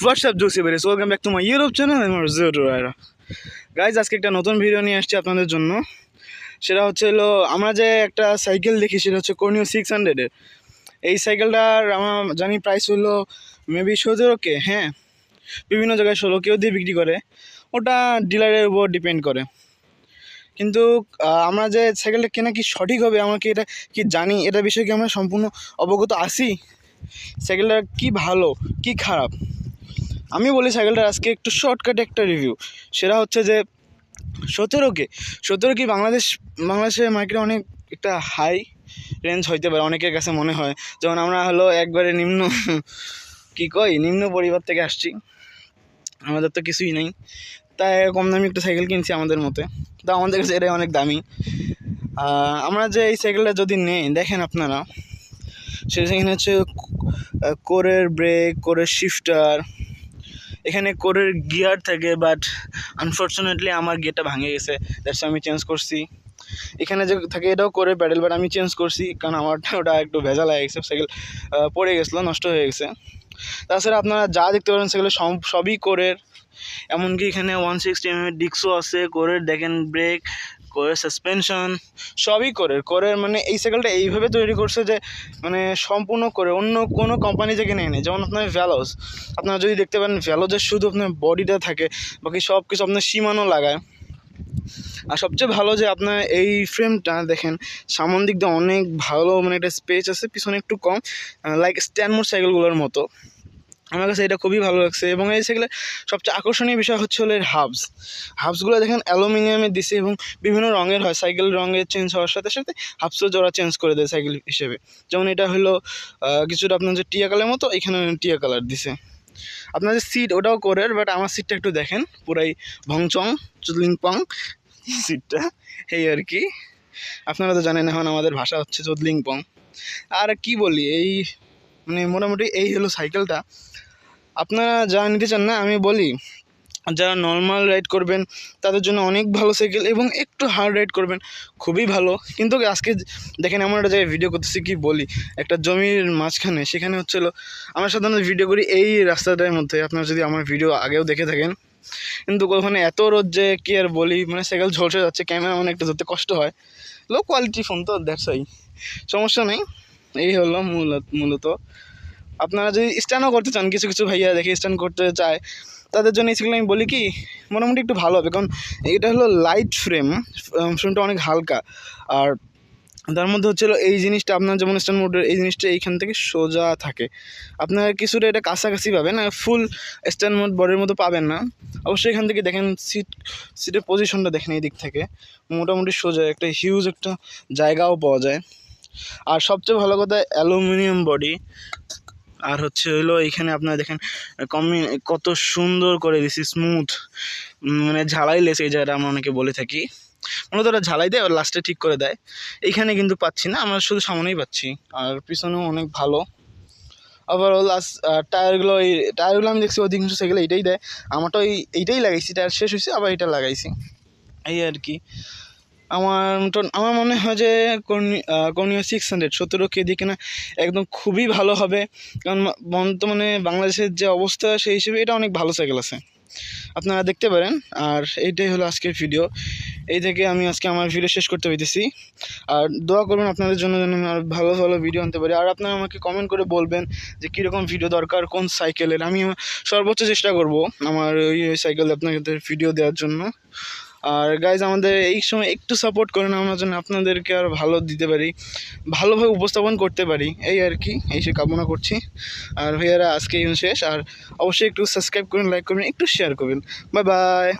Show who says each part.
Speaker 1: WhatsApp জোসি বেরিস, welcome back to my YouTube channel. আমার জিরো টু রায়রা গাইজ, আজকে একটা নতুন ভিডিও নিয়ে আসছি আপনাদের জন্য। সেটা হচ্ছে আমরা যে একটা সাইকেল দেখি, সেটা হচ্ছে কর্নিও 600-এর। এই সাইকেলটার আমার জানি প্রাইস হলো মেবি 17K। হ্যাঁ, বিভিন্ন জায়গায় 16K দিয়ে বিক্রি করে, ওটা ডিলারের উপর ডিপেন্ড করে। কিন্তু আমরা যে সাইকেলটা কেনা কি সঠিক হবে, আমরা কি এটা কি জানি, এটা বিষয়ে কি আমরা সম্পূর্ণ অবগত আছি? সাইকেলটা কি ভালো কি খারাপ, আমি বলি সাইকেলটার আজকে একটু শর্টকাটে একটা রিভিউ। সেটা হচ্ছে যে 17K বাংলাদেশের মার্কেটে অনেক একটা হাই রেঞ্জ হইতে পারে অনেকের কাছে মনে হয়। যেমন আমরা একবারে নিম্ন পরিবার থেকে আসছি, আমাদের তো কিছুই নেই, তাই কম দামি একটা সাইকেল কিনছি আমাদের মতে। তো আমাদের কাছে এটাই অনেক দামি। আমরা যে এই সাইকেলটা যদি নেই, দেখেন আপনারা, সেখানে হচ্ছে কোরের ব্রেক, কোরের শিফটার, এখানে কোরের গিয়ার থাকে, বাট আনফর্চুনেটলি আমার গিয়ারটা ভাঙে গেছে, দ্যাটস আমি চেঞ্জ করছি। এখানে যে থাকে এটাও কোরের প্যাডেল, বাট আমি চেঞ্জ করছি কারণ ওটা একটু ভেজা লাগে গেছে, সাইকেল পড়ে গেছিলো, নষ্ট হয়ে গেছে। তাছাড়া আপনারা যা দেখতে পারেন সেগুলো সবই কোরের। এমনকি এখানে 160mm ডিস্কও আছে, কোরের দেখেন ব্রেক, কোরের সাসপেনশন, সবই কোরের। মানে এই সাইকেলটা এইভাবে তৈরি করছে যে মানে সম্পূর্ণ করে, অন্য কোনো কোম্পানি থেকে নেয় নেই। যেমন আপনার ভ্যালোজ, আপনারা যদি দেখতে পারেন ভ্যালোজের শুধু আপনার বডিটা থাকে, বাকি সব কিছু আপনার সীমানো লাগায়। আর সবচেয়ে ভালো যে আপনার এই ফ্রেমটা দেখেন, সামন দিক দিয়ে অনেক ভালো, মানে একটা স্পেস আছে, পিছনে একটু কম, লাইক স্ট্যান্ডমোড সাইকেলগুলোর মতো। আমার কাছে এটা খুবই ভালো লাগছে। এবং এই সাইকেলের সবচেয়ে আকর্ষণীয় বিষয় হচ্ছে এর হাবসগুলো দেখেন অ্যালুমিনিয়ামের দিছে এবং বিভিন্ন রঙের হয়। সাইকেল রঙের চেঞ্জ হওয়ার সাথে সাথে হাবসও জোড়া চেঞ্জ করে দেয় সাইকেল হিসেবে। যেমন এটা হলো কিছুটা আপনার যে টিয়া কালারের মতো, এখানে টিয়া কালার দিছে। আপনার যে সিট, ওটাও কোরের, বাট আমার সিটটা একটু দেখেন পুরাই ভংচং চুদলিং পং সিটটা, এই আর কি। আপনারা তো জানেন এখন আমাদের ভাষা হচ্ছে চুদলিং পং। আর কি বলি, এই মানে মোটামুটি এই হলো সাইকেলটা। আপনারা যা নিতে চান না, আমি বলি যারা নর্মাল রাইড করবেন তাদের জন্য অনেক ভালো সাইকেল, এবং একটু হার্ড রাইড করবেন খুবই ভালো। কিন্তু আজকে দেখেন এমন একটা জায়গায় ভিডিও করতেছি, কি বলি, একটা জমির মাঝখানে, সেখানে হচ্ছিলো আমরা সাধারণত ভিডিও করি এই রাস্তাটার মধ্যে। আপনারা যদি আমার ভিডিও আগেও দেখে থাকেন, কিন্তু ওখানে এত রোদ যে কি আর বলি, মানে সাইকেল ঝলসে যাচ্ছে, ক্যামেরা মানে একটা ধরতে কষ্ট হয়। লো কোয়ালিটি ফোন তো, দ্যাটস ওয়াই, সমস্যা নেই। এই হলো মূলত আপনারা যদি স্ট্যান্ডও করতে চান, কিছু কিছু ভাইয়া দেখে স্ট্যান্ড করতে চায়, তাদের জন্য এই সাইকেল আমি বলি কি মোটামুটি একটু ভালো হবে। কারণ এটা হলো লাইট ফ্রেমটা অনেক হালকা। আর তার মধ্যে হচ্ছিলো এই জিনিসটা, আপনার যেমন স্ট্যান্ড মোডের এই জিনিসটা এইখান থেকে সোজা থাকে, আপনার কিছুটা এটা কাছাকাছি পাবেন, ফুল স্ট্যান্ড মোড বডির মতো পাবেন না। অবশ্যই এখান থেকে দেখেন সিটের পজিশনটা দেখেন, এই দিক থেকে মোটামুটি সোজা, একটা হিউজ একটা জায়গাও পাওয়া যায়। আর সবচেয়ে ভালো কথা অ্যালুমিনিয়াম বডি। আর হলো এইখানে আপনারা দেখেন কত সুন্দর করে দিছি, স্মুথ, মানে ঝালাই লেস, এই জায়গাটা আমরা অনেকে বলে থাকি। মূলত ওরা ঝালাই দেয় আর লাস্টে ঠিক করে দেয়। এইখানে কিন্তু পাচ্ছি না, আমরা শুধু সামনেই পাচ্ছি। আর পিছনেও অনেক ভালো। ওভারঅল টায়ারগুলো আমি দেখছি অধিকাংশ সাইকেলে এইটাই দেয়। আমারটা এইটাই লাগাইছি, টায়ার শেষ হয়েছে আবার এটা লাগাইছি, এই আর কি। আমার মনে হয় যে কর্নিও 600 17K দিয়ে কেনা একদম খুবই ভালো হবে। কারণ বর্তমানে বাংলাদেশের যে অবস্থা, সেই হিসেবে এটা অনেক ভালো সাইকেল আছে, আপনারা দেখতে পারেন। আর এইটাই হলো আজকের ভিডিও। এই থেকে আমি আজকে আমার ভিডিও শেষ করতে হইতেছি। আর দোয়া করবেন আপনাদের জন্য যেন আমি আর ভালো ভালো ভিডিও আনতে পারি। আর আপনারা আমাকে কমেন্ট করে বলবেন যে কীরকম ভিডিও দরকার, কোন সাইকেলের। আমি সর্বোচ্চ চেষ্টা করব আমার ওই সাইকেল আপনাদের ভিডিও দেওয়ার জন্য। আর গাইজ, আমাদের এই সময় একটু সাপোর্ট করেন, আমরা যেন আপনাদেরকে আর ভালো দিতে পারি, ভালোভাবে উপস্থাপন করতে পারি, এই আর কি, এই সে কামনা করছি। আর ভাইয়ারা, আজকে শেষ। আর অবশ্যই একটু সাবস্ক্রাইব করুন, লাইক করবেন, একটু শেয়ার করবেন। Bye bye.